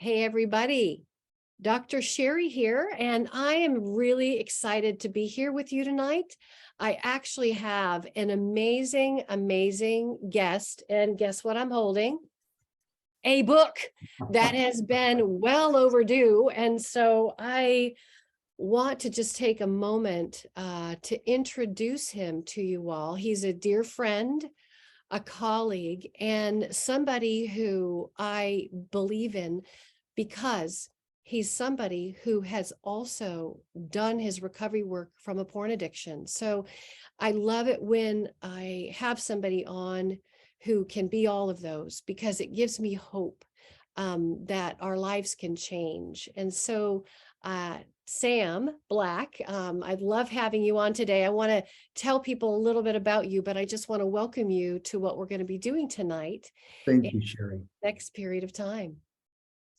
Hey, everybody. Dr. Sherry here, and I am really excited to be here with you tonight. I actually have an amazing guest, and guess what I'm holding? A book that has been well overdue. And so I want to just take a moment to introduce him to you all. He's a dear friend, a colleague, and somebody who I believe in because he's somebody who has also done his recovery work from a porn addiction. So I love it when I have somebody on who can be all of those, because it gives me hope that our lives can change. And so Sam Black, I love having you on today. I want to tell people a little bit about you, but I just want to welcome you to what we're going to be doing tonight Thank in you, Sherry. the next period of time.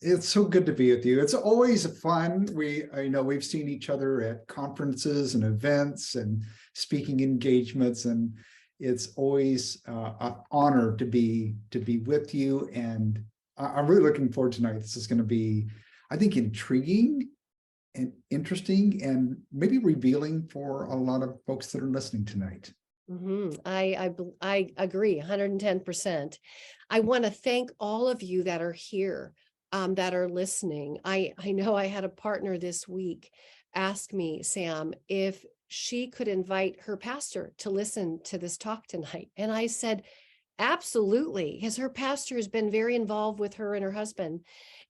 It's so good to be with you. It's always fun. I know we've seen each other at conferences and events and speaking engagements, and it's always an honor to be with you. And I'm really looking forward tonight. This is going to be, I think, intriguing and interesting, and maybe revealing for a lot of folks that are listening tonight. I agree 110%. I want to thank all of you that are here, that are listening. I know I had a partner this week ask me, Sam, if she could invite her pastor to listen to this talk tonight. And I said, absolutely, because her pastor has been very involved with her and her husband.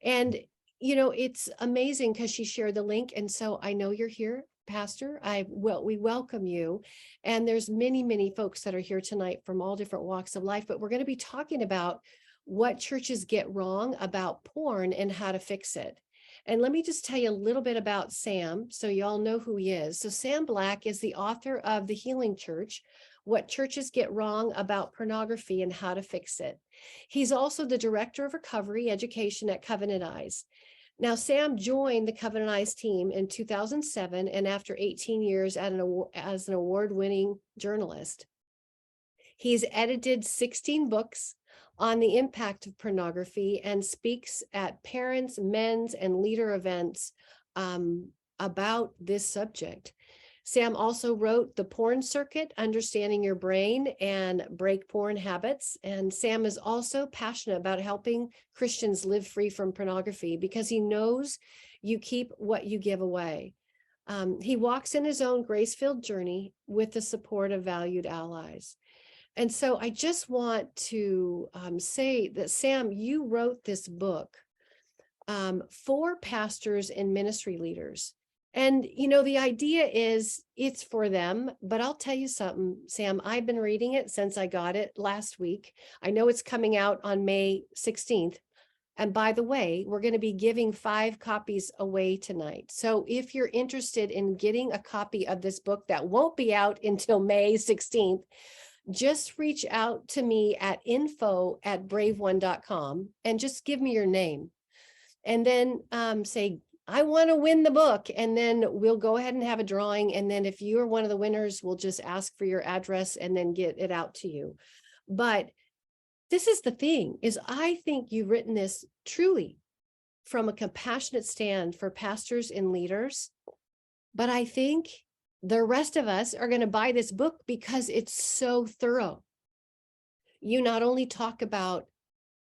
And, you know, it's amazing because she shared the link. And so I know you're here, Pastor. We welcome you. And there's many folks that are here tonight from all different walks of life, but we're going to be talking about what churches get wrong about porn and how to fix it. And let me just tell you a little bit about Sam, so you all know who he is. So Sam Black is the author of The Healing Church: What Churches Get Wrong About Pornography and How to Fix It. He's also the Director of Recovery Education at Covenant Eyes. Now, Sam joined the Covenant Eyes team in 2007, and after 18 years as an award-winning journalist, he's edited 16 books on the impact of pornography and speaks at parents, men's, and leader events about this subject. Sam also wrote The Porn Circuit: Understanding Your Brain and Break Porn Habits. And Sam is also passionate about helping Christians live free from pornography because he knows you keep what you give away. He walks in his own grace-filled journey with the support of valued allies. And so I just want to say that, Sam, you wrote this book for pastors and ministry leaders. And, you know, the idea is it's for them, but I'll tell you something, Sam, I've been reading it since I got it last week. I know it's coming out on May 16th. And by the way, we're going to be giving 5 copies away tonight. So if you're interested in getting a copy of this book that won't be out until May 16th, just reach out to me at info@braveone.com and just give me your name. And then say, I want to win the book. And then we'll go ahead and have a drawing. And then if you're one of the winners, we'll just ask for your address and then get it out to you. But this is the thing, is I think you've written this truly from a compassionate stand for pastors and leaders. But I think the rest of us are going to buy this book because it's so thorough. You not only talk about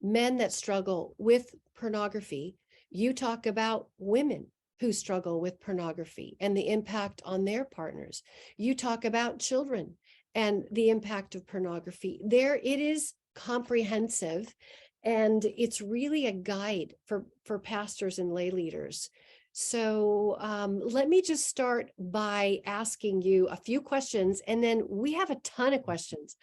men that struggle with pornography, you talk about women who struggle with pornography and the impact on their partners. You talk about children and the impact of pornography. There it is, comprehensive, and it's really a guide for pastors and lay leaders. So let me just start by asking you a few questions, and then we have a ton of questions.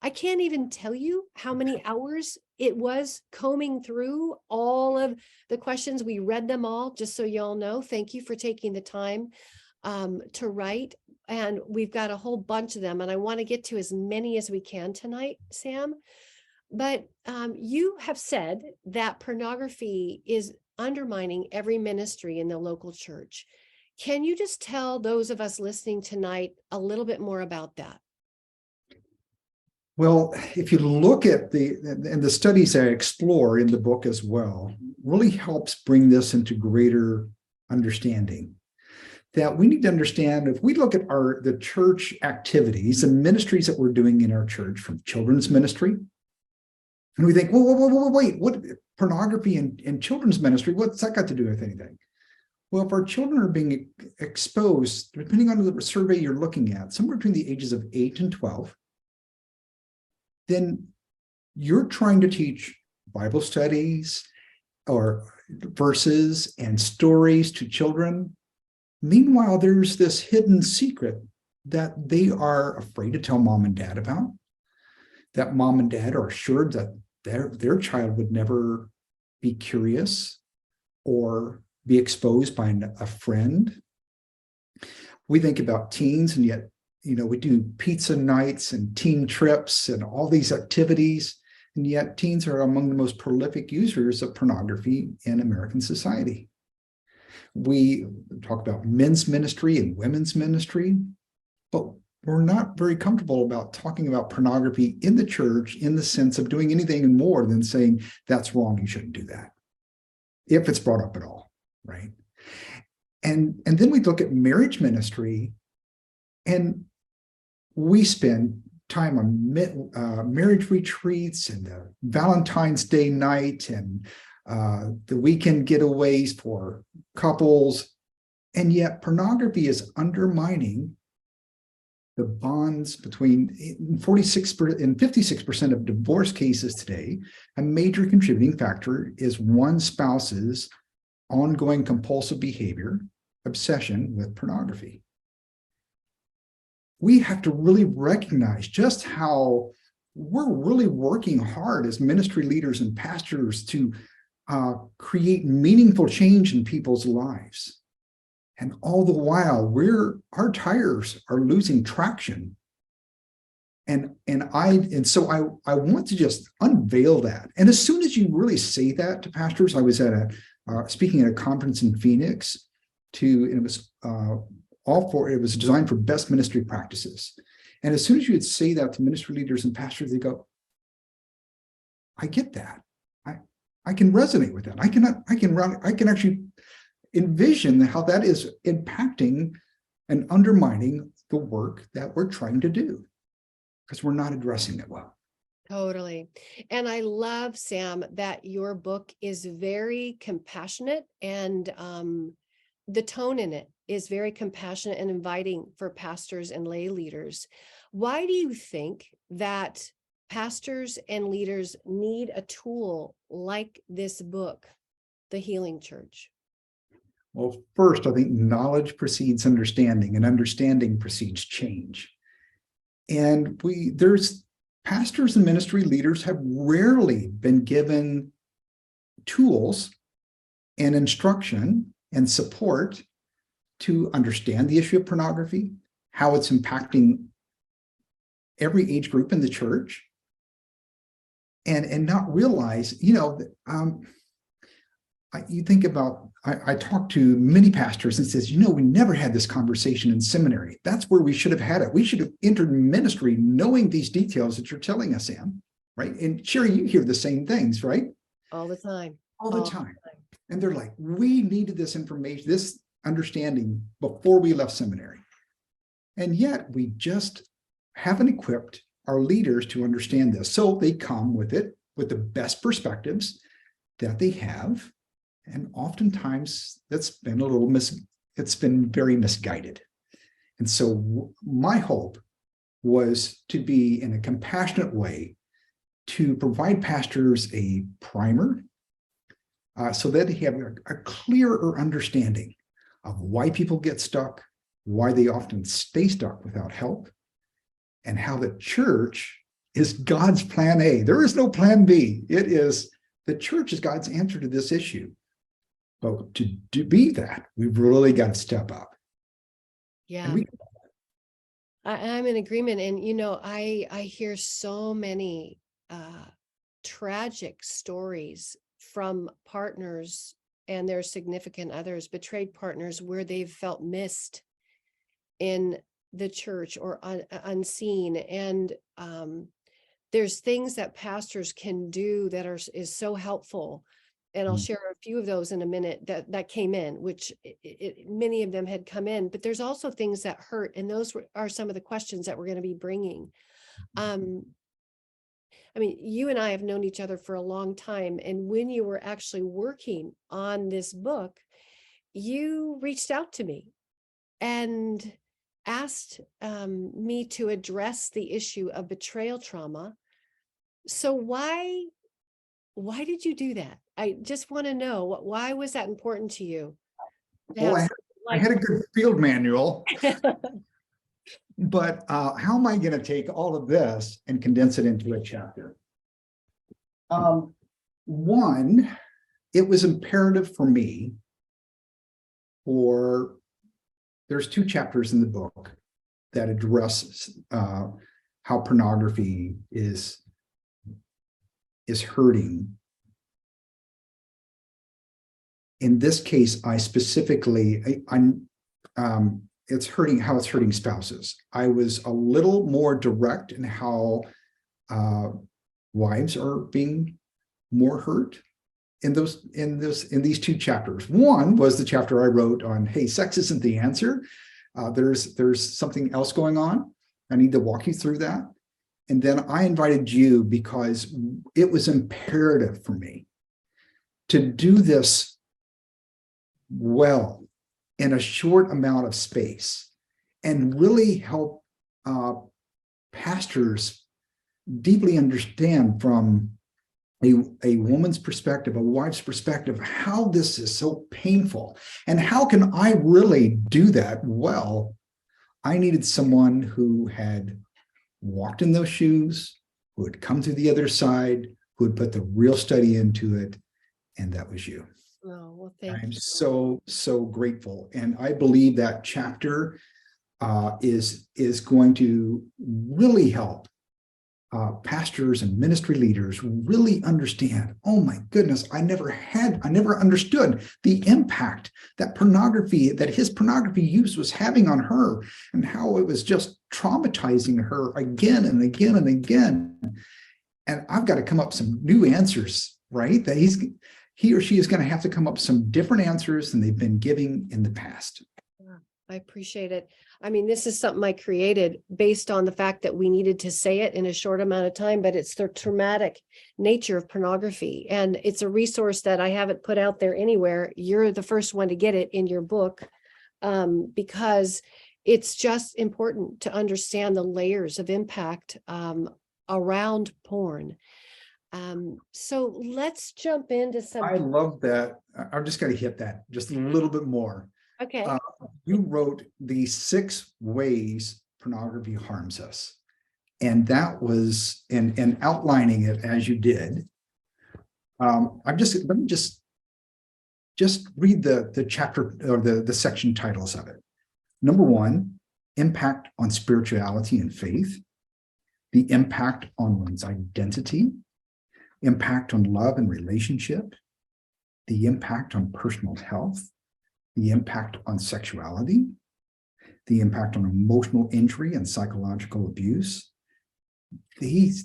I can't even tell you how many hours it was combing through all of the questions. We read them all, just so y'all know. Thank you for taking the time to write. And we've got a whole bunch of them, and I want to get to as many as we can tonight, Sam. But you have said that pornography is undermining every ministry in the local church. Can you just tell those of us listening tonight a little bit more about that? Well, if you look at the studies I explore in the book as well, really helps bring this into greater understanding. That we need to understand, if we look at the church activities and ministries that we're doing in our church, from children's ministry, and we think, wait, what pornography and children's ministry, what's that got to do with anything? Well, if our children are being exposed, depending on the survey you're looking at, somewhere between the ages of 8 and 12, then you're trying to teach Bible studies or verses and stories to children. Meanwhile, there's this hidden secret that they are afraid to tell mom and dad about, that mom and dad are assured that their child would never be curious or be exposed by a friend. We think about teens, and yet, we do pizza nights and teen trips and all these activities, and yet teens are among the most prolific users of pornography in American society. We talk about men's ministry and women's ministry, but we're not very comfortable about talking about pornography in the church in the sense of doing anything more than saying, that's wrong, you shouldn't do that, if it's brought up at all, right? And then we look at marriage ministry, and we spend time on marriage retreats and the Valentine's Day night and the weekend getaways for couples, and yet pornography is undermining the bonds between 46% and 56% of divorce cases today. A major contributing factor is one spouse's ongoing compulsive behavior, obsession with pornography. We have to really recognize just how we're really working hard as ministry leaders and pastors to create meaningful change in people's lives. And all the while, our tires are losing traction. And so I want to just unveil that. And as soon as you really say that to pastors, I was at speaking at a conference in Phoenix, it was designed for best ministry practices. And as soon as you would say that to ministry leaders and pastors, they go, I get that. I can resonate with that. I can actually envision how that is impacting and undermining the work that we're trying to do, because we're not addressing it well. Totally. And I love, Sam, that your book is very compassionate, and the tone in it is very compassionate and inviting for pastors and lay leaders. Why do you think that pastors and leaders need a tool like this book, The Healing Church? Well, first, I think knowledge precedes understanding, and understanding precedes change. And there's pastors and ministry leaders have rarely been given tools and instruction and support to understand the issue of pornography, how it's impacting every age group in the church, and not realize, you think about, I talk to many pastors and says, we never had this conversation in seminary. That's where we should have had it. We should have entered ministry knowing these details that you're telling us, Sam, right? And Sherry, you hear the same things, right? All the time. All the time. And they're like, we needed this information, this understanding before we left seminary. And yet we just haven't equipped our leaders to understand this. So they come with it, with the best perspectives that they have. And oftentimes that's been it's been very misguided. And so my hope was to be, in a compassionate way, to provide pastors a primer so that they have a clearer understanding of why people get stuck, why they often stay stuck without help, and how the church is God's plan A. There is no plan B. The church is God's answer to this issue. But to be that, we've really got to step up. Yeah. I'm in agreement. And, I hear so many tragic stories from partners and their significant others, betrayed partners, where they've felt missed in the church or unseen. And there's things that pastors can do that is so helpful. And I'll share a few of those in a minute that came in, which many of them had come in, but there's also things that hurt. And those are some of the questions that we're going to be bringing. I mean, you and I have known each other for a long time. And when you were actually working on this book, you reached out to me and asked me to address the issue of betrayal trauma. So why did you do that? I just want to know, why was that important to you? Well, I had a good field manual, but how am I going to take all of this and condense it into a chapter? One, it was imperative for me there's 2 chapters in the book that address how pornography is hurting. In this case, I specifically, it's hurting spouses. I was a little more direct in how wives are being more hurt in these 2 chapters. One was the chapter I wrote on, hey, sex isn't the answer. There's something else going on. I need to walk you through that. And then I invited you because it was imperative for me to do this well in a short amount of space and really help pastors deeply understand from a woman's perspective, a wife's perspective, how this is so painful. And how can I really do that well? I needed someone who had walked in those shoes, who had come to the other side, who had put the real study into it. And that was you. Oh, well, thank you. I'm so grateful. And I believe that chapter is going to really help pastors and ministry leaders really understand, oh my goodness, I never understood the impact that his pornography use was having on her, and how it was just traumatizing her again and again and again. And I've got to come up with some new answers, right? That he or she is going to have to come up with some different answers than they've been giving in the past. I appreciate it. I mean, this is something I created based on the fact that we needed to say it in a short amount of time, but it's the traumatic nature of pornography. And it's a resource that I haven't put out there anywhere. You're the first one to get it in your book, because it's just important to understand the layers of impact around porn. So let's jump into some. I love that. I'm just going to hit that just a little bit more. Okay. You wrote the 6 ways pornography harms us. And that was, and outlining it as you did. Let me just read the chapter or the section titles of it. Number 1, impact on spirituality and faith, the impact on one's identity, impact on love and relationship, the impact on personal health, the impact on sexuality, the impact on emotional injury and psychological abuse. The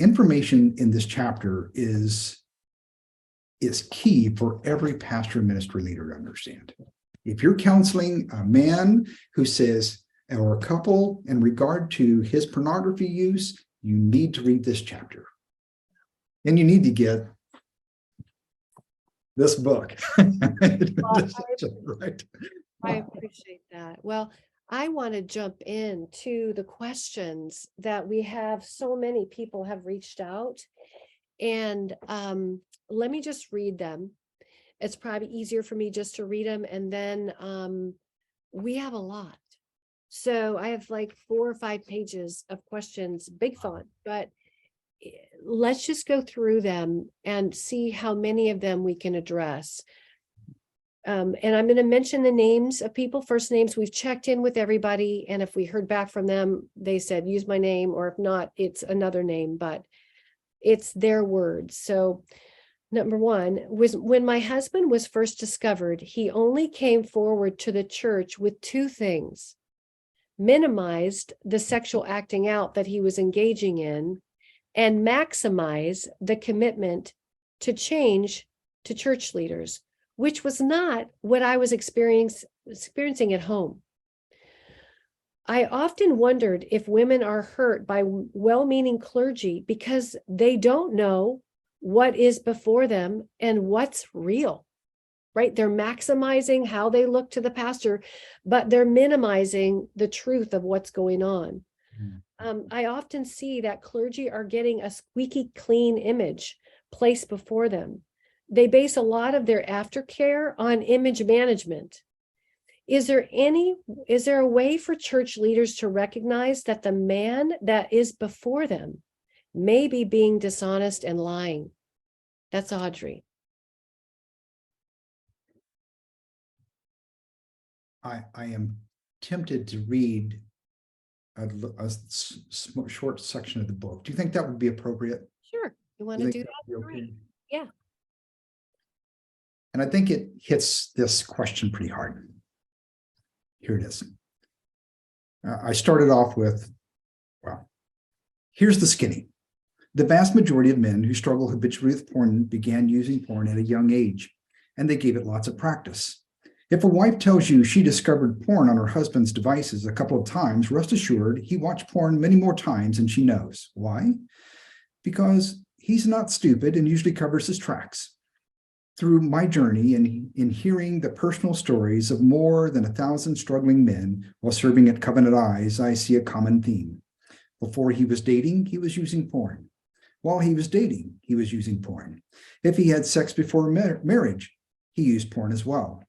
information in this chapter is key for every pastor and ministry leader to understand. If you're counseling a man who says, or a couple in regard to his pornography use, you need to read this chapter. And you need to get this book. Right. I appreciate that. Well, I want to jump into the questions that we have. So many people have reached out, and let me just read them. It's probably easier for me just to read them, and then we have a lot. So I have like 4 or 5 pages of questions, big font, but let's just go through them and see how many of them we can address. And I'm going to mention the names of people, first names. We've checked in with everybody, and if we heard back from them, they said, use my name, or if not, it's another name, but it's their words. So number 1 was, when my husband was first discovered, he only came forward to the church with 2 things: minimized the sexual acting out that he was engaging in, and maximize the commitment to change to church leaders, which was not what I was experiencing at home. I often wondered if women are hurt by well-meaning clergy because they don't know what is before them and what's real, right? They're maximizing how they look to the pastor, but they're minimizing the truth of what's going on. I often see that clergy are getting a squeaky clean image placed before them. They base a lot of their aftercare on image management. Is there a way for church leaders to recognize that the man that is before them may be being dishonest and lying? That's Audrey. I am tempted to read a short section of the book. Do you think that would be appropriate? Sure. You want Do to you do think that? that'd be okay? Great. Yeah. And I think it hits this question pretty hard. Here it is. I started off with, well, here's the skinny. The vast majority of men who struggle habitually with porn began using porn at a young age, and they gave it lots of practice. If a wife tells you she discovered porn on her husband's devices a couple of times, rest assured he watched porn many more times than she knows. Why? Because he's not stupid and usually covers his tracks. Through my journey in hearing the personal stories of more than 1,000 struggling men while serving at Covenant Eyes, I see a common theme. Before he was dating, he was using porn. While he was dating, he was using porn. If he had sex before marriage, he used porn as well.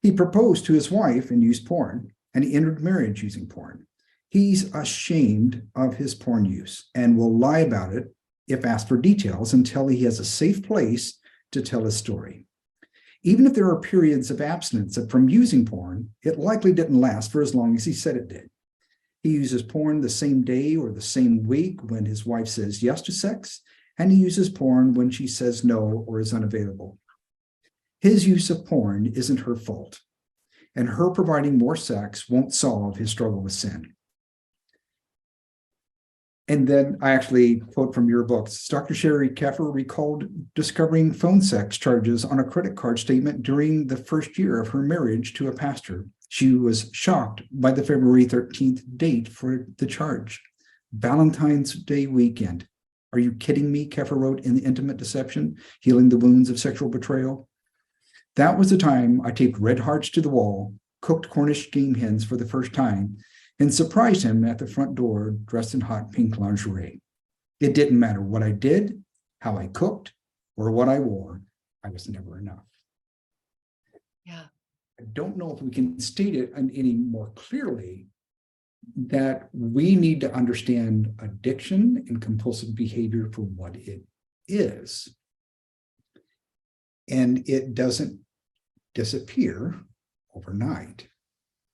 He proposed to his wife and used porn, and he entered marriage using porn. He's ashamed of his porn use and will lie about it if asked for details until he has a safe place to tell his story. Even if there are periods of abstinence from using porn, it likely didn't last for as long as he said it did. He uses porn the same day or the same week when his wife says yes to sex, and he uses porn when she says no or is unavailable. His use of porn isn't her fault, and her providing more sex won't solve his struggle with sin. And then I actually quote from your books. Dr. Sherry Keffer recalled discovering phone sex charges on a credit card statement during the first year of her marriage to a pastor. She was shocked by the February 13th date for the charge. Valentine's Day weekend. Are you kidding me? Keffer wrote in The Intimate Deception, Healing the Wounds of Sexual Betrayal. That was the time I taped red hearts to the wall, cooked Cornish game hens for the first time, and surprised him at the front door dressed in hot pink lingerie. It didn't matter what I did, how I cooked, or what I wore. I was never enough. Yeah. I don't know if we can state it any more clearly that we need to understand addiction and compulsive behavior for what it is. And it doesn't disappear overnight.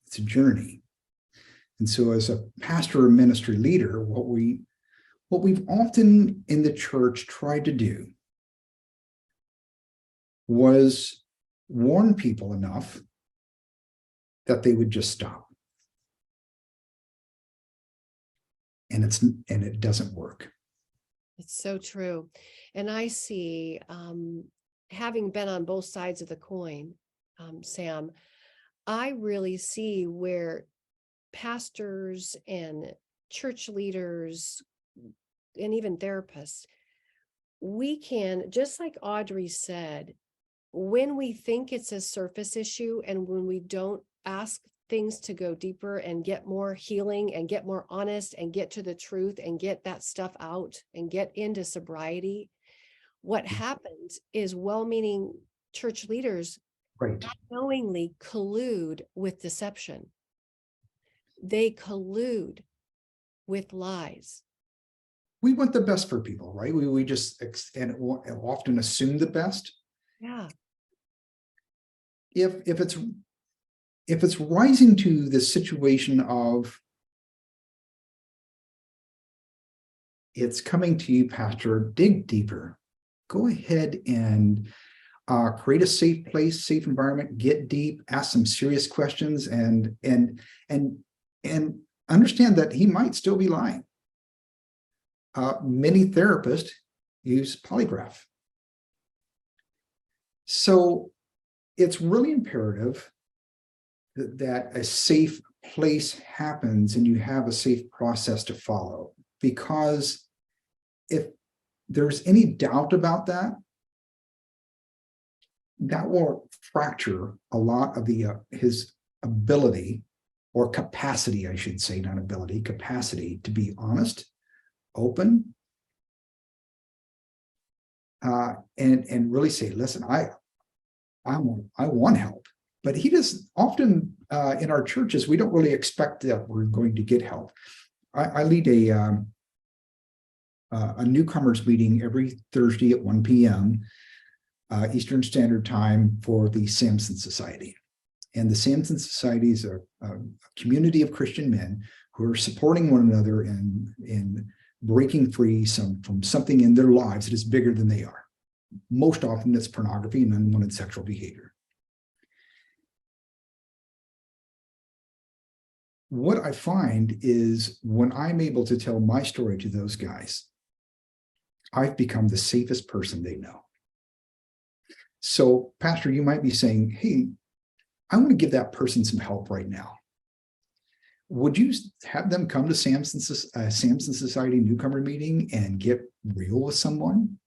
It's a journey. And so as a pastor or ministry leader, what we've often in the church tried to do was warn people enough that they would just stop. And it doesn't work. It's so true. And I see, having been on both sides of the coin, Sam, I really see where pastors and church leaders and even therapists, we can, just like Audrey said, when we think it's a surface issue and when we don't ask things to go deeper and get more healing and get more honest and get to the truth and get that stuff out and get into sobriety, what happens is well-meaning church leaders Right. knowingly collude with deception. They collude with lies. We want the best for people, right? We just and often assume the best. Yeah. If it's rising to the situation of it's coming to you, Pastor, dig deeper. Go ahead and create a safe place, safe environment, get deep, ask some serious questions, and understand that he might still be lying. Many therapists use polygraph. So it's really imperative that a safe place happens and you have a safe process to follow. Because if there's any doubt about that, that will fracture a lot of his ability or capacity, I should say, not ability, capacity to be honest, open, and really say, listen, I want help. But he does often in our churches, we don't really expect that we're going to get help. I lead a newcomers meeting every Thursday at 1 p.m. Eastern Standard Time for the Samson Society. And the Samson Society is a community of Christian men who are supporting one another in breaking free from something in their lives that is bigger than they are. Most often it's pornography and unwanted sexual behavior. What I find is when I'm able to tell my story to those guys, I've become the safest person they know. So, Pastor, you might be saying, hey, I want to give that person some help right now. Would you have them come to Samson Society newcomer meeting and get real with someone?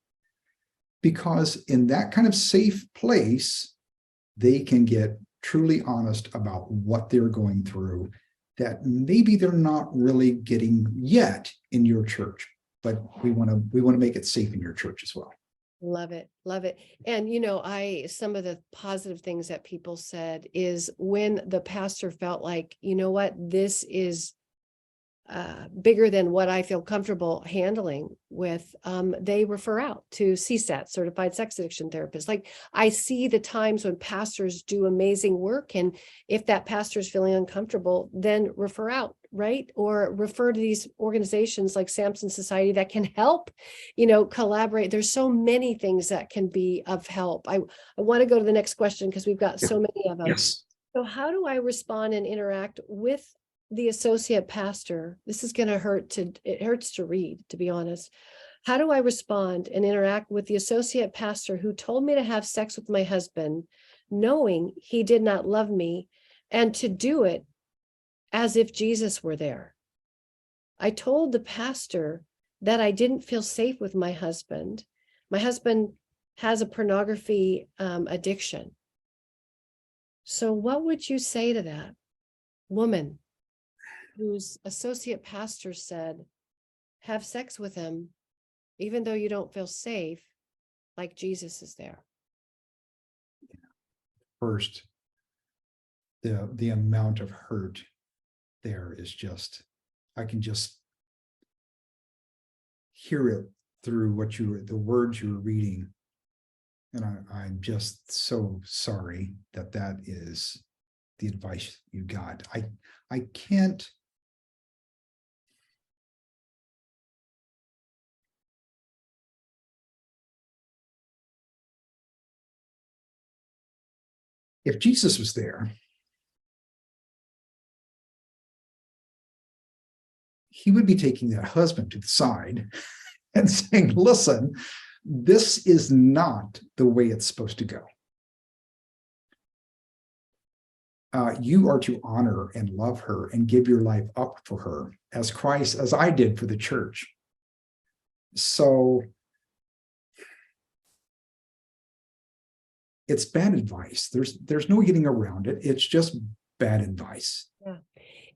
Because in that kind of safe place, they can get truly honest about what they're going through that maybe they're not really getting yet in your church, but we want to make it safe in your church as well. Love it. Love it. And, some of the positive things that people said is when the pastor felt like, you know what, this is bigger than what I feel comfortable handling with, they refer out to CSAT, certified sex addiction therapists. Like I see the times when pastors do amazing work. And if that pastor is feeling uncomfortable, then refer out, right? Or refer to these organizations like Samson Society that can help, collaborate. There's so many things that can be of help. I want to go to the next question because we've got so many of them. Yes. So how do I respond and interact with the associate pastor? This is going to it hurts to read, to be honest. How do I respond and interact with the associate pastor who told me to have sex with my husband, knowing he did not love me, and to do it as if Jesus were there? I told the pastor that I didn't feel safe with my husband. My husband has a pornography addiction. So what would you say to that woman whose associate pastor said, have sex with him, even though you don't feel safe, like Jesus is there? First, the amount of hurt there is just, I can just hear it through the words you were reading. And I'm just so sorry that is the advice you got. I can't. If Jesus was there, he would be taking that husband to the side and saying, listen, this is not the way it's supposed to go. You are to honor and love her and give your life up for her as I did for the church. So it's bad advice. There's no getting around it. It's just bad advice. Yeah.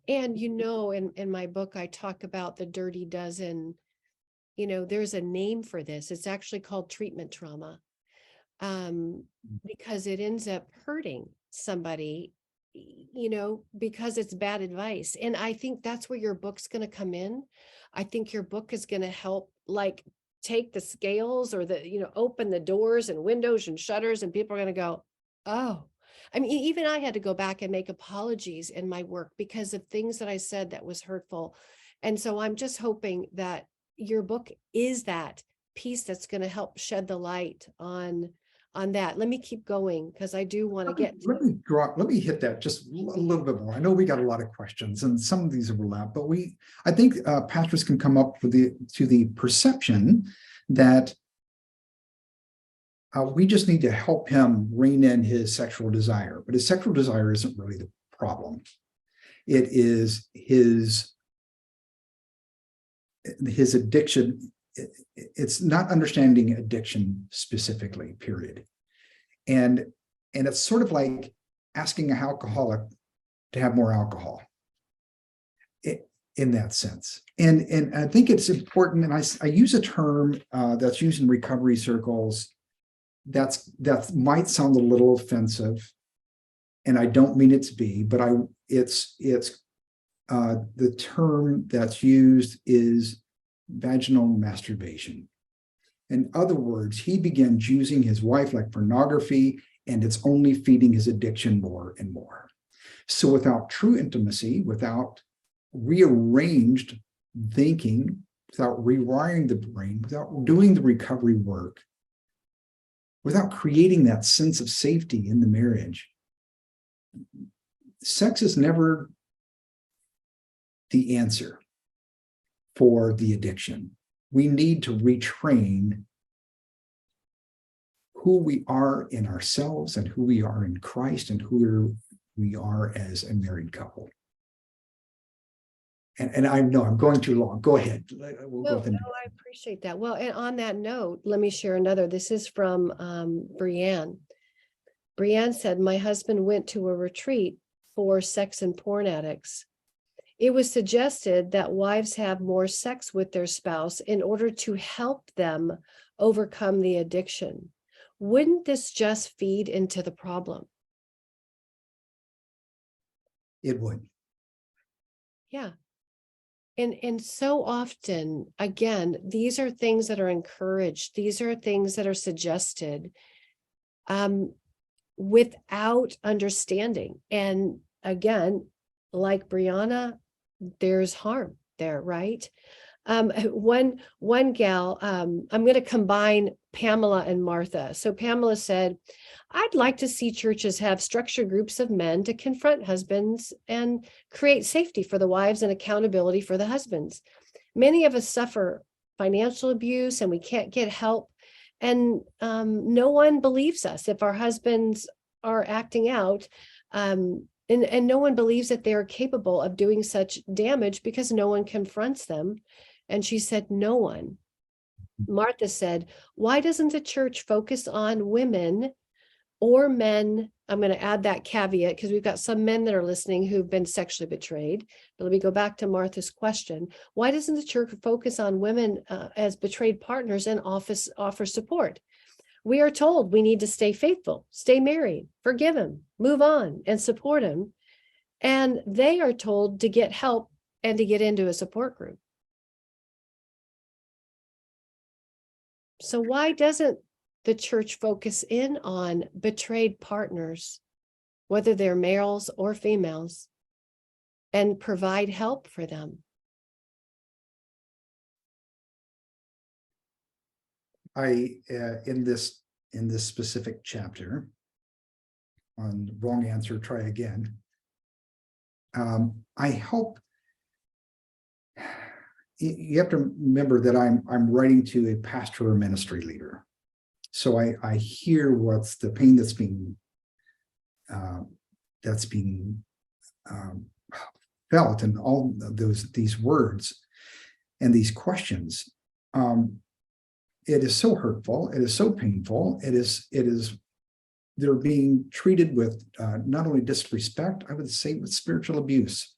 And, in my book, I talk about the dirty dozen. There's a name for this. It's actually called treatment trauma, because it ends up hurting somebody, because it's bad advice. And I think that's where your book's going to come in. I think your book is going to help, like, take the scales or open the doors and windows and shutters, and people are going to go, oh. I mean, even I had to go back and make apologies in my work because of things that I said that was hurtful. And so I'm just hoping that your book is that piece that's going to help shed the light on on that. Let me keep going because I do want to get to let me hit that just a little bit more. I know we got a lot of questions and some of these overlap, but I think pastors can come up with to the perception that we just need to help him rein in his sexual desire, but his sexual desire isn't really the problem. It is his addiction. It's not understanding addiction specifically, period. And it's sort of like asking an alcoholic to have more alcohol in that sense. And I think it's important, and I use a term that's used in recovery circles that might sound a little offensive, and I don't mean it to be, but it's the term that's used is vaginal masturbation. In other words, he begins using his wife like pornography, and it's only feeding his addiction more and more. So without true intimacy, without rearranged thinking, without rewiring the brain, without doing the recovery work, without creating that sense of safety in the marriage, sex is never the answer for the addiction. We need to retrain who we are in ourselves and who we are in Christ and who we are as a married couple. And I know I'm going too long. Go ahead. We'll go with the no, I appreciate that. Well, and on that note, let me share another. This is from Brianne. Brianne said, my husband went to a retreat for sex and porn addicts. It was suggested that wives have more sex with their spouse in order to help them overcome the addiction. Wouldn't this just feed into the problem? It would. Yeah. And so often, again, these are things that are encouraged. These are things that are suggested without understanding. And again, like Brianna, there's harm there, right? One gal, I'm going to combine Pamela and Martha. So Pamela said, I'd like to see churches have structured groups of men to confront husbands and create safety for the wives and accountability for the husbands. Many of us suffer financial abuse and we can't get help. And no one believes us if our husbands are acting out. And no one believes that they are capable of doing such damage because no one confronts them. And she said, no one. Martha said, why doesn't the church focus on women or men? I'm going to add that caveat because we've got some men that are listening who've been sexually betrayed. But let me go back to Martha's question. Why doesn't the church focus on women as betrayed partners and offer support? We are told we need to stay faithful, stay married, forgive him, move on, and support him. And they are told to get help and to get into a support group. So why doesn't the church focus in on betrayed partners, whether they're males or females, and provide help for them? In this specific chapter on wrong answer, try again. I hope you have to remember that I'm writing to a pastor or ministry leader. So I hear what's the pain that's being felt, and all these words and these questions. It is so hurtful. It is so painful. It is. They're being treated with not only disrespect, I would say with spiritual abuse.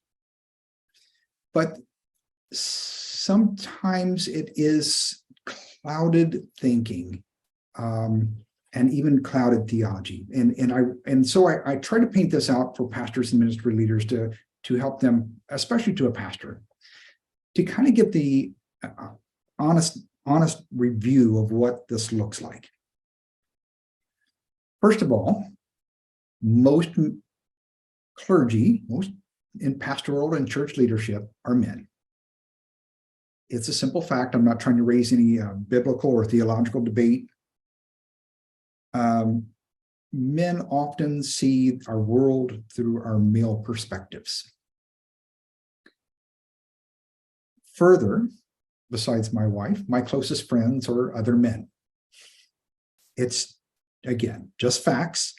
But sometimes it is clouded thinking. And even clouded theology, and so I try to paint this out for pastors and ministry leaders to help them, especially to a pastor, to kind of get the honest review of what this looks like. First of all, most clergy, most in pastoral and church leadership are men. It's a simple fact. I'm not trying to raise any biblical or theological debate. Men often see our world through our male perspectives. Further, besides my wife, my closest friends are other men. It's, again, just facts.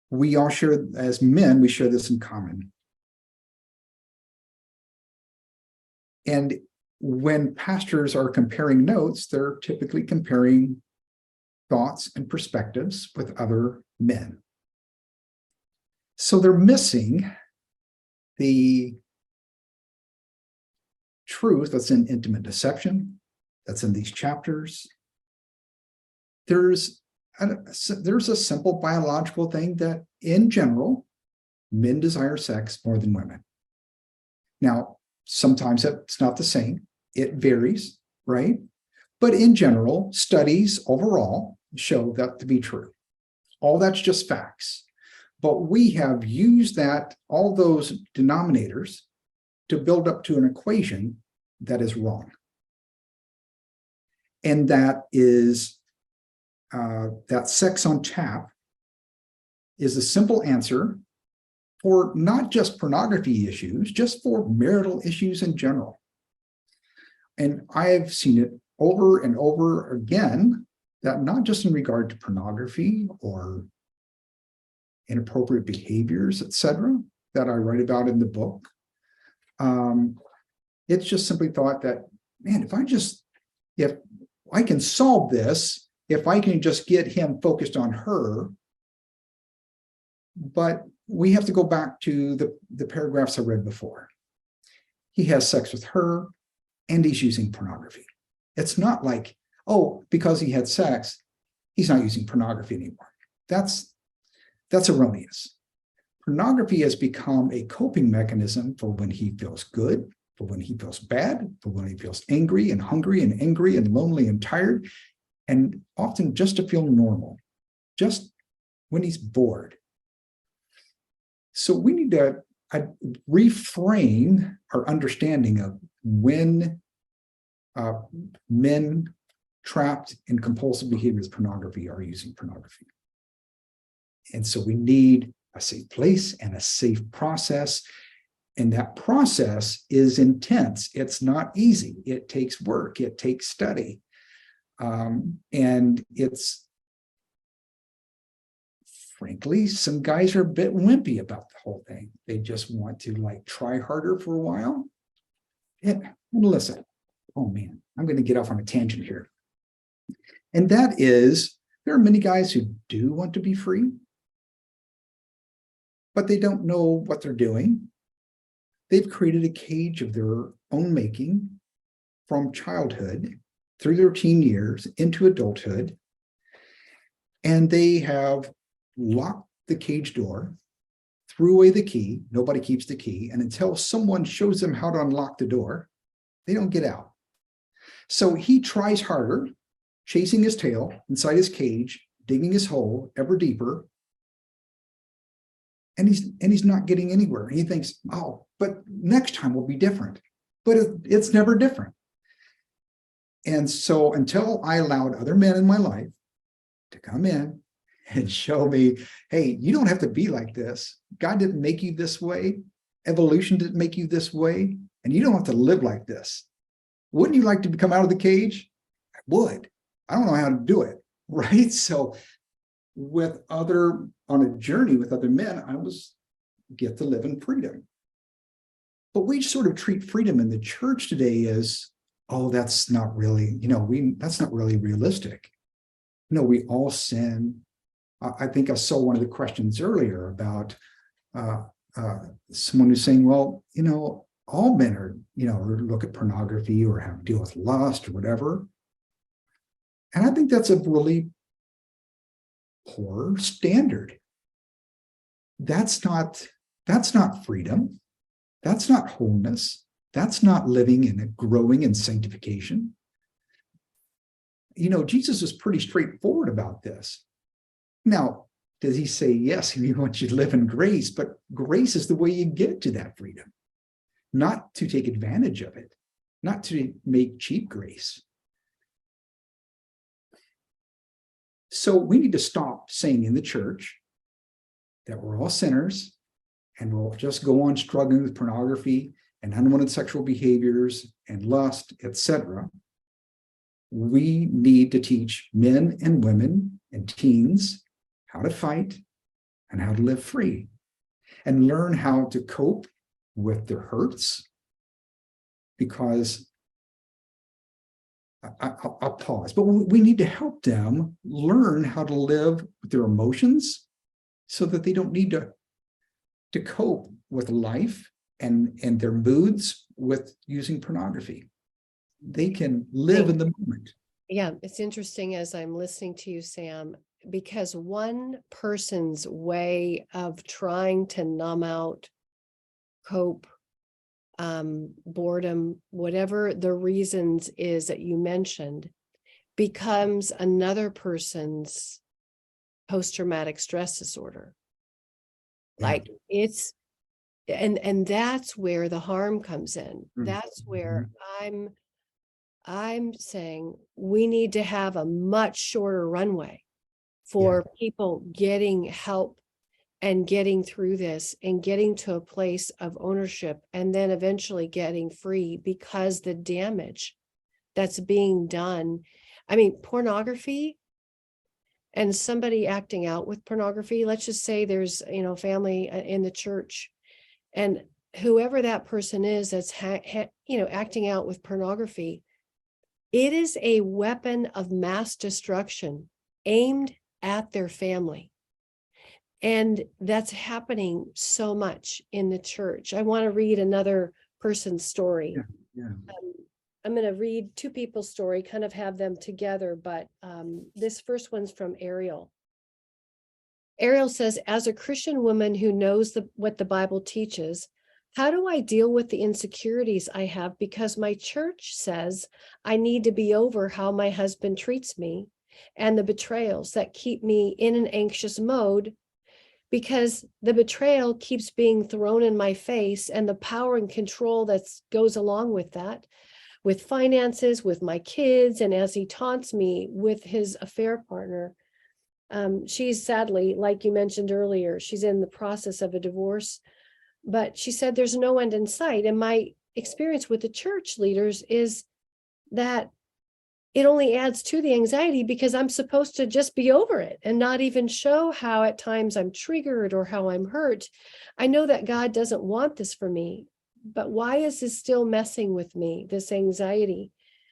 We all share, as men, we share this in common. And when pastors are comparing notes, they're typically comparing thoughts and perspectives with other men. So they're missing the truth that's in intimate deception, that's in these chapters. There's a simple biological thing that, in general, men desire sex more than women. Now, sometimes it's not the same. It varies, right? But in general, studies overall show that to be true. All that's just facts. But we have used that, all those denominators, to build up to an equation that is wrong. And that is that sex on tap is a simple answer for not just pornography issues, just for marital issues in general. And I've seen it over and over again, that not just in regard to pornography or inappropriate behaviors, etc., that I write about in the book. It's just simply thought that, man, if I can solve this, if I can just get him focused on her. But we have to go back to the paragraphs I read before. He has sex with her and he's using pornography. It's not like, oh, because he had sex, he's not using pornography anymore. That's erroneous. Pornography has become a coping mechanism for when he feels good, for when he feels bad, for when he feels angry and hungry and angry and lonely and tired, and often just to feel normal, just when he's bored. So we need to reframe our understanding of when men trapped in compulsive behaviors, pornography, are using pornography. And so we need a safe place and a safe process. And that process is intense. It's not easy. It takes work. It takes study. And it's, frankly, some guys are a bit wimpy about the whole thing. They just want to try harder for a while. And listen, oh man, I'm going to get off on a tangent here. And that is, there are many guys who do want to be free, but they don't know what they're doing. They've created a cage of their own making from childhood through their teen years into adulthood. And they have locked the cage door, threw away the key. Nobody keeps the key. And until someone shows them how to unlock the door, they don't get out. So he tries harder, chasing his tail inside his cage, digging his hole ever deeper. And he's not getting anywhere. He thinks, oh, but next time will be different. But it's never different. And so until I allowed other men in my life to come in and show me, hey, you don't have to be like this. God didn't make you this way. Evolution didn't make you this way. And you don't have to live like this. Wouldn't you like to come out of the cage? I would. I don't know how to do it. Right? So on a journey with other men, I get to live in freedom. But we sort of treat freedom in the church today as, oh, that's not really, that's not really realistic. We all sin. I think I saw one of the questions earlier about someone who's saying, well, all men are, look at pornography or have to deal with lust or whatever. And I think that's a really poor standard. That's not freedom. That's not wholeness. That's not living and growing in sanctification. Jesus was pretty straightforward about this. Now, does he say, yes, he wants you to live in grace, but grace is the way you get to that freedom, not to take advantage of it, not to make cheap grace. So we need to stop saying in the church that we're all sinners and we'll just go on struggling with pornography and unwanted sexual behaviors and lust, etc. We need to teach men and women and teens how to fight and how to live free and learn how to cope with their hurts. Because I'll pause, but we need to help them learn how to live with their emotions so that they don't need to cope with life and their moods with using pornography. They can live in the moment. Yeah, it's interesting as I'm listening to you, Sam, because one person's way of trying to numb out, cope, boredom, whatever the reasons is that you mentioned, becomes another person's post-traumatic stress disorder. Like it's, and that's where the harm comes in. That's where I'm saying we need to have a much shorter runway for people getting help and getting through this and getting to a place of ownership and then eventually getting free, because the damage that's being done, I mean, pornography and somebody acting out with pornography, let's just say there's, family in the church, and whoever that person is that's acting out with pornography, it is a weapon of mass destruction aimed at their family. And that's happening so much in the church. I want to read another person's story. I'm going to read two people's story, kind of have them together, but this first one's from Ariel. Ariel says, as a Christian woman who knows what the Bible teaches, how do I deal with the insecurities I have because my church says I need to be over how my husband treats me and the betrayals that keep me in an anxious mode, because the betrayal keeps being thrown in my face and the power and control that goes along with that, with finances, with my kids, and as he taunts me with his affair partner. She's sadly, like you mentioned earlier, she's in the process of a divorce, but she said there's no end in sight. And my experience with the church leaders is that it only adds to the anxiety because I'm supposed to just be over it and not even show how at times I'm triggered or how I'm hurt. I know that God doesn't want this for me, but why is this still messing with me, this anxiety?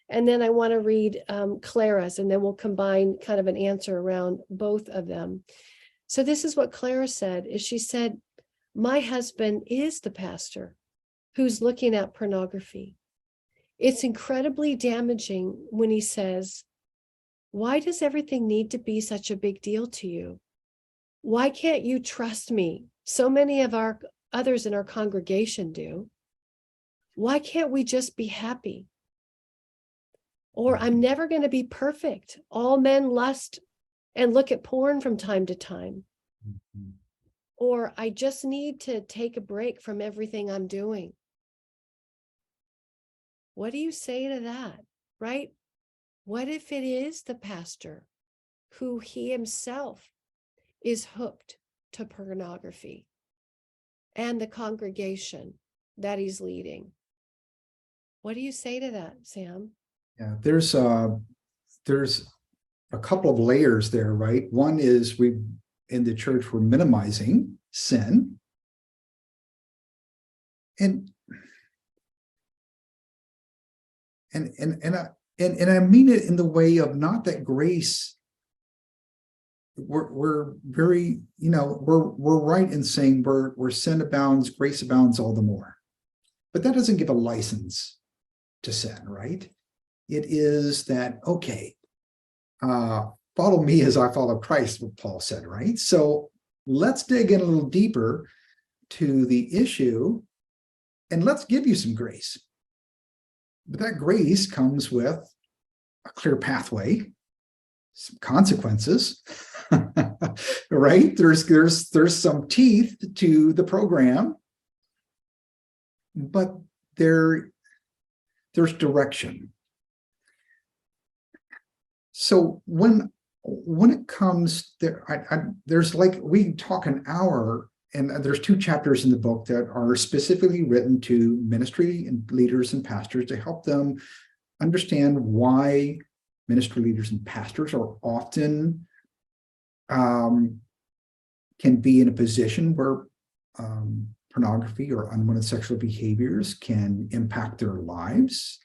And then I want to read Clara's, and then we'll combine kind of an answer around both of them. So this is what Clara said, is she said, my husband is the pastor who's looking at pornography. It's incredibly damaging when he says, why does everything need to be such a big deal to you? Why can't you trust me? So many of our others in our congregation do. Why can't we just be happy? Or I'm never going to be perfect. All men lust and look at porn from time to time. Or I just need to take a break from everything I'm doing. What do you say to that, right? What if it is the pastor who he himself is hooked to pornography and the congregation that he's leading? What do you say to that, Sam? Yeah, there's a couple of layers there, right? One is we in the church we're minimizing sin, and I mean it in the way of not that grace. We're very, we're right in saying where sin abounds, grace abounds all the more. But that doesn't give a license to sin, right? It is that, okay, follow me as I follow Christ, what Paul said, right? So let's dig in a little deeper to the issue and let's give you some grace. But that grace comes with a clear pathway, some consequences, right? There's some teeth to the program, but there's direction. So when when it comes there, there's like, we can talk an hour, and there's 2 chapters in the book that are specifically written to ministry and leaders and pastors to help them understand why ministry leaders and pastors are often can be in a position where pornography or unwanted sexual behaviors can impact their lives.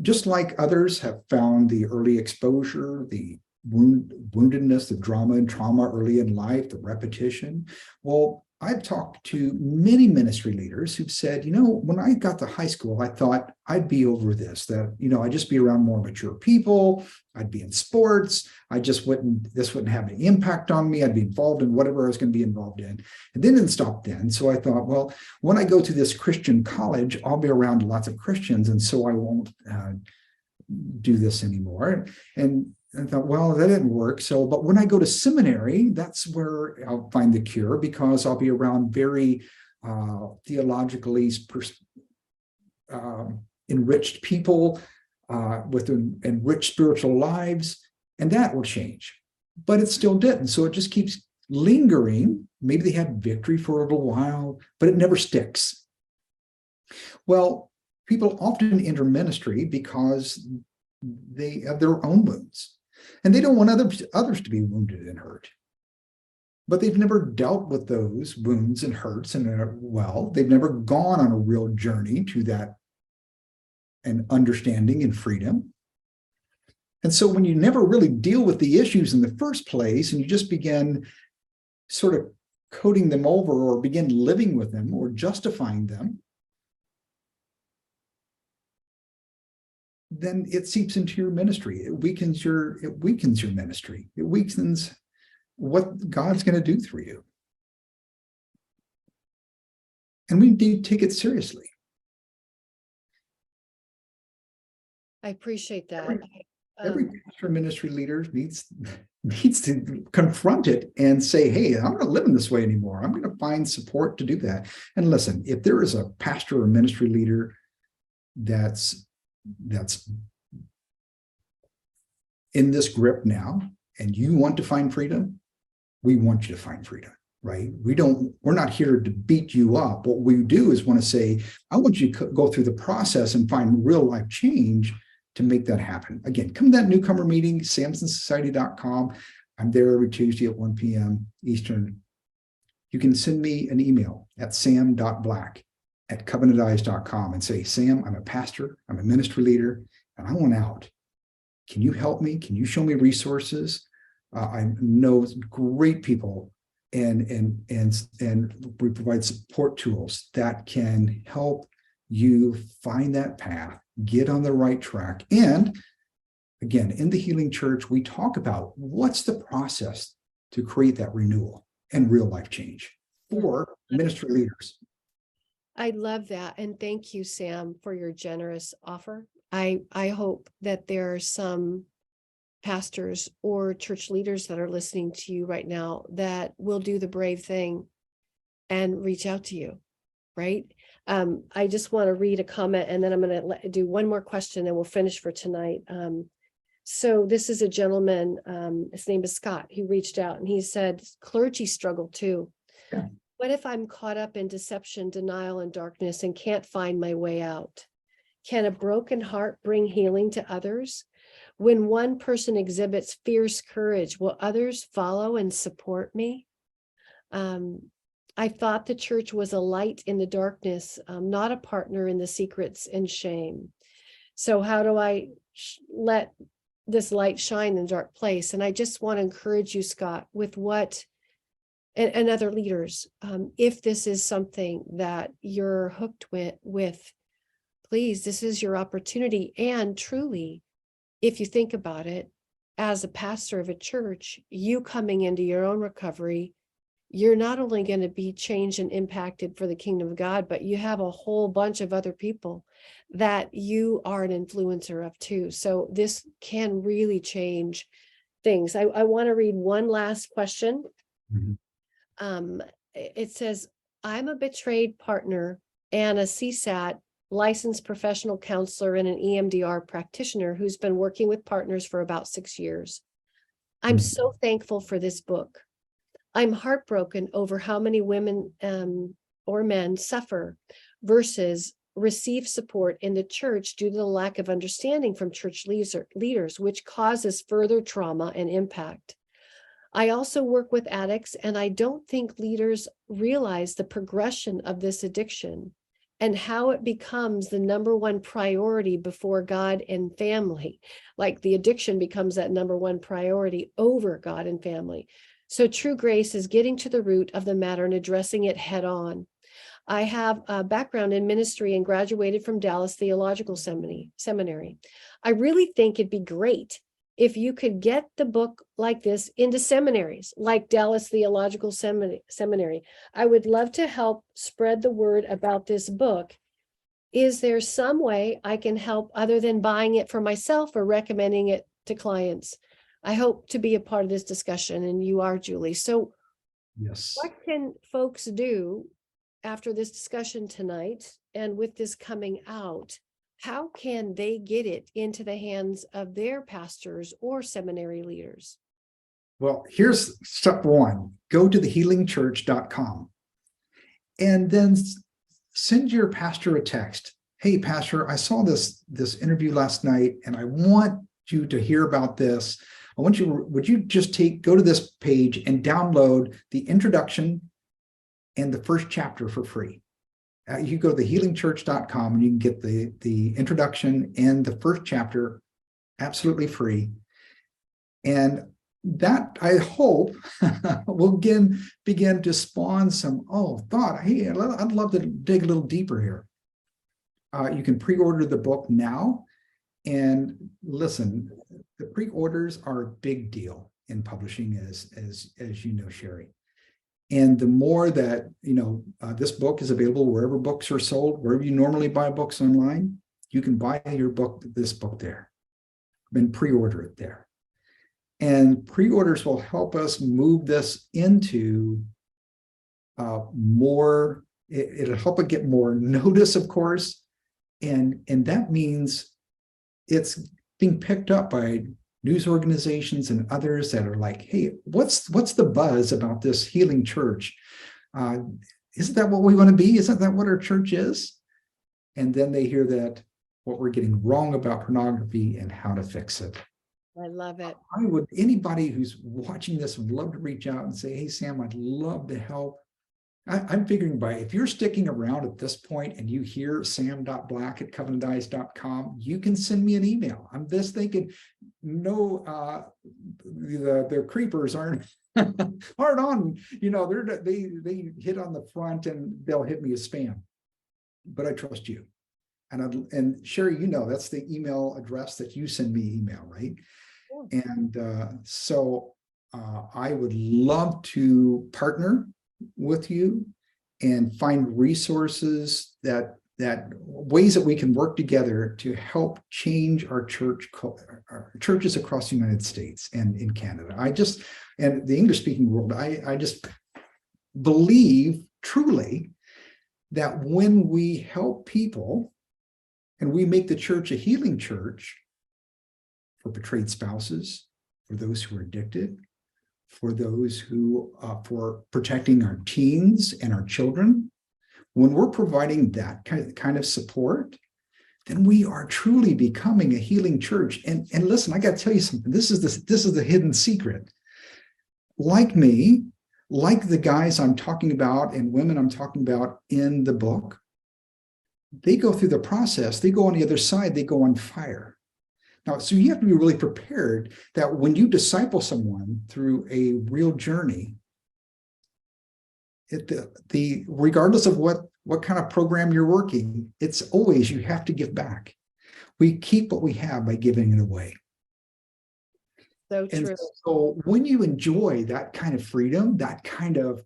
Just like others have found the early exposure, the woundedness, the drama and trauma early in life, the repetition. Well, I've talked to many ministry leaders who've said, when I got to high school, I thought I'd be over this, that, I'd just be around more mature people. I'd be in sports. This wouldn't have any impact on me. I'd be involved in whatever I was going to be involved in. And then didn't stop then. So I thought, well, when I go to this Christian college, I'll be around lots of Christians. And so I won't do this anymore. And I thought, well, that didn't work. So, but when I go to seminary, that's where I'll find the cure, because I'll be around very theologically enriched people with enriched spiritual lives, and that will change. But it still didn't. So it just keeps lingering. Maybe they had victory for a little while, but it never sticks. Well, people often enter ministry because they have their own wounds. And they don't want others to be wounded and hurt. But they've never dealt with those wounds and hurts, and they've never gone on a real journey to that and understanding and freedom. And so when you never really deal with the issues in the first place, and you just begin sort of coding them over or begin living with them or justifying them, then it seeps into your ministry. It weakens your ministry. It weakens what God's going to do through you. And we need to take it seriously. I appreciate that. Every pastor ministry leader needs to confront it and say, hey, I'm not living this way anymore. I'm going to find support to do that. And listen, if there is a pastor or ministry leader that's in this grip now, and you want to find freedom, we want you to find freedom, right? We're not here to beat you up. What we do is want to say, I want you to go through the process and find real life change to make that happen. Again, come to that newcomer meeting, samsonsociety.com. I'm there every Tuesday at 1 p.m. Eastern. You can send me an email at sam.black@covenanteyes.com and say, Sam, I'm a pastor, I'm a ministry leader, and I want out. Can you help me? Can you show me resources? I know great people, and we provide support tools that can help you find that path, get on the right track. And again, in the Healing Church, we talk about what's the process to create that renewal and real life change for ministry leaders. I love that. And thank you, Sam, for your generous offer. I hope that there are some pastors or church leaders that are listening to you right now that will do the brave thing and reach out to you, right? I just want to read a comment, and then I'm going to do one more question and we'll finish for tonight. So this is a gentleman, his name is Scott. He reached out and he said, clergy struggle too. Yeah. What if I'm caught up in deception, denial, and darkness and can't find my way out? Can a broken heart bring healing to others? When one person exhibits fierce courage, will others follow and support me? I thought the church was a light in the darkness, not a partner in the secrets and shame. So how do I let this light shine in a dark place? And I just want to encourage you, Scott, with what, and other leaders, if this is something that you're hooked with, please, this is your opportunity. And truly, if you think about it, as a pastor of a church, you coming into your own recovery, you're not only going to be changed and impacted for the kingdom of God, but you have a whole bunch of other people that you are an influencer of too. So this can really change things. I want to read one last question. Mm-hmm. It says, I'm a betrayed partner and a CSAT licensed professional counselor and an EMDR practitioner who's been working with partners for about 6 years. I'm so thankful for this book. I'm heartbroken over how many women or men suffer versus receive support in the church due to the lack of understanding from church leaders, which causes further trauma and impact. I also work with addicts, and I don't think leaders realize the progression of this addiction and how it becomes the number one priority before God and family. Like the addiction becomes that number one priority over God and family. So true grace is getting to the root of the matter and addressing it head on. I have a background in ministry and graduated from Dallas Theological Seminary. I really think it'd be great if you could get the book like this into seminaries, like Dallas Theological Seminary. I would love to help spread the word about this book. Is there some way I can help other than buying it for myself or recommending it to clients? I hope to be a part of this discussion, and you are, Julie. So Yes. what can folks do after this discussion tonight and with this coming out? How can they get it into the hands of their pastors or seminary leaders? Well, here's step one. Go to thehealingchurch.com and then send your pastor a text. Hey, pastor, I saw this interview last night and I want you to hear about this. Would you just go to this page and download the introduction and the first chapter for free? You go to thehealingchurch.com and you can get the introduction and the first chapter absolutely free. And that, I hope, will begin to spawn some thought. Hey, I'd love to dig a little deeper here. You can pre-order the book now. And listen, the pre-orders are a big deal in publishing, as you know, Sherry. And the more that, this book is available wherever books are sold, wherever you normally buy books online, you can buy this book there and pre-order it there. And pre-orders will help us move this into more, it'll help it get more notice, of course. And that means it's being picked up by news organizations and others that are like, hey, what's the buzz about this healing church? Isn't that what we want to be? Isn't that what our church is? And then they hear that what we're getting wrong about pornography and how to fix it. I love it. Anybody who's watching this would love to reach out and say, hey, Sam, I'd love to help. I'm figuring if you're sticking around at this point and you hear sam.black@covenanteyes.com, you can send me an email. I'm just thinking, the creepers aren't on, they hit on the front and they'll hit me as spam, but I trust you. And Sherry, that's the email address that you send me email, right? Cool. And so I would love to partner with you and find resources that ways that we can work together to help change our churches across the United States and in Canada. And the English speaking world, I just believe truly that when we help people and we make the church a healing church for betrayed spouses, for those who are addicted, for those who, for protecting our teens and our children, when we're providing that kind of support, then we are truly becoming a healing church. And listen, I got to tell you something. This is the hidden secret. Like me, like the guys I'm talking about and women I'm talking about in the book, they go through the process. They go on the other side. They go on fire. Now, so you have to be really prepared that when you disciple someone through a real journey, regardless of what kind of program you're working, it's always you have to give back. We keep what we have by giving it away. So true. And so when you enjoy that kind of freedom, that kind of,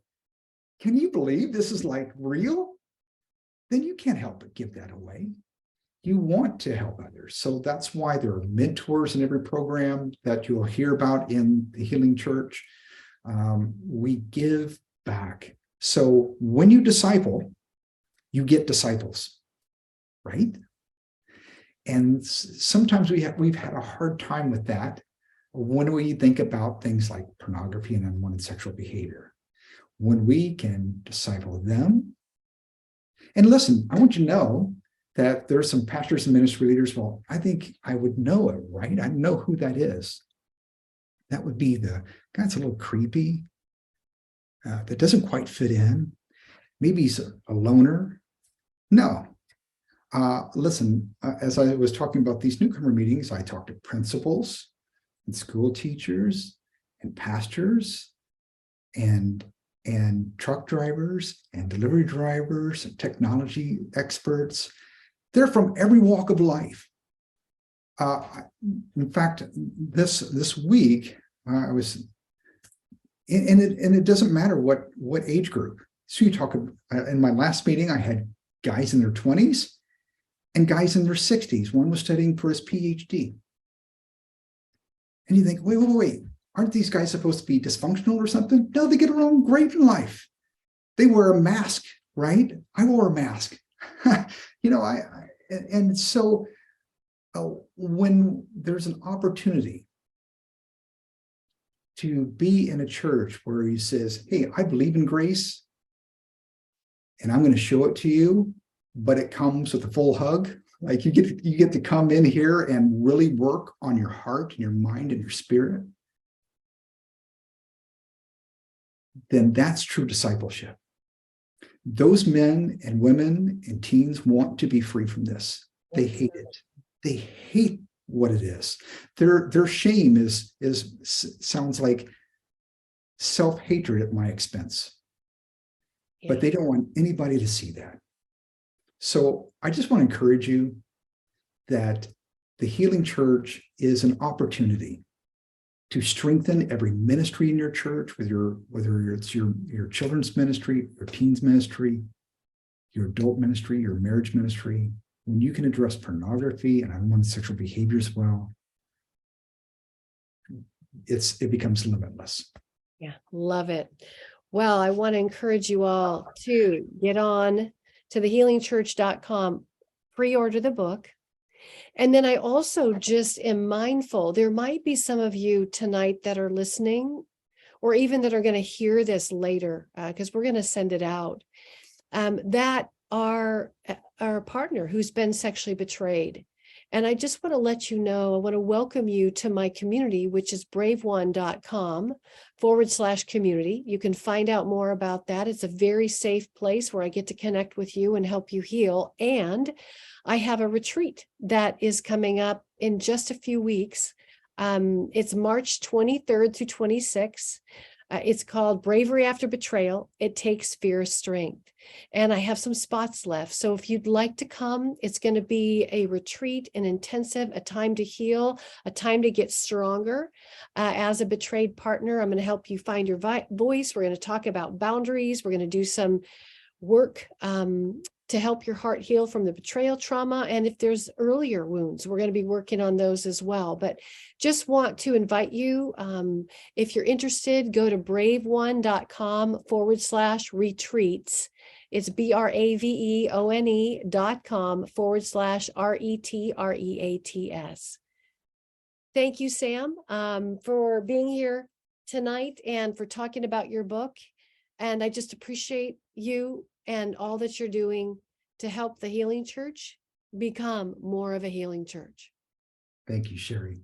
can you believe this is like real? Then you can't help but give that away. You want to help others. So that's why there are mentors in every program that you'll hear about in the Healing Church. We give back. So when you disciple, you get disciples, right? And sometimes we've had a hard time with that. when we think about things like pornography and unwanted sexual behavior, when we can disciple them. And listen, I want you to know that there are some pastors and ministry leaders. Well, I think I would know it, right? I know who that is. That would be the guy that's a little creepy, that doesn't quite fit in. Maybe he's a loner. No. Listen, as I was talking about these newcomer meetings, I talked to principals and school teachers and pastors and truck drivers and delivery drivers and technology experts. They're from every walk of life. In fact, this week, I was, and it doesn't matter what age group. So you talk, in my last meeting, I had guys in their 20s and guys in their 60s. One was studying for his PhD. And you think, wait, aren't these guys supposed to be dysfunctional or something? No, they get along great in life. They wear a mask, right? I wore a mask. And so when there's an opportunity to be in a church where he says, hey, I believe in grace and I'm going to show it to you, but it comes with a full hug. Like you get to come in here and really work on your heart and your mind and your spirit. Then that's true discipleship. Those men and women and teens want to be free from this. They hate it. They hate what it is. Their shame sounds like self-hatred at my expense. Yeah. But they don't want anybody to see that. So I just want to encourage you that the Healing Church is an opportunity to strengthen every ministry in your church, whether it's your children's ministry, your teens ministry, your adult ministry, your marriage ministry. When you can address pornography and unwanted sexual behavior as well, it becomes limitless. Yeah, love it. Well, I want to encourage you all to get on to thehealingchurch.com, pre-order the book. And then I also just am mindful, there might be some of you tonight that are listening, or even that are going to hear this later, because we're going to send it out, that are our partner who's been sexually betrayed. And I just want to let you know, I want to welcome you to my community, which is braveone.com/community. You can find out more about that. It's a very safe place where I get to connect with you and help you heal. And I have a retreat that is coming up in just a few weeks. It's March 23rd through 26th. It's called Bravery After Betrayal. It takes fierce strength. And I have some spots left. So if you'd like to come, it's going to be a retreat, an intensive, a time to heal, a time to get stronger. As a betrayed partner, I'm going to help you find your voice. We're going to talk about boundaries. We're going to do some work to help your heart heal from the betrayal trauma. And if there's earlier wounds, we're going to be working on those as well. But just want to invite you, if you're interested, go to braveone.com/retreats. It's braveone.com/retreats. Thank you, Sam, for being here tonight and for talking about your book. And I just appreciate you and all that you're doing to help the Healing Church become more of a healing church. Thank you, Sherry.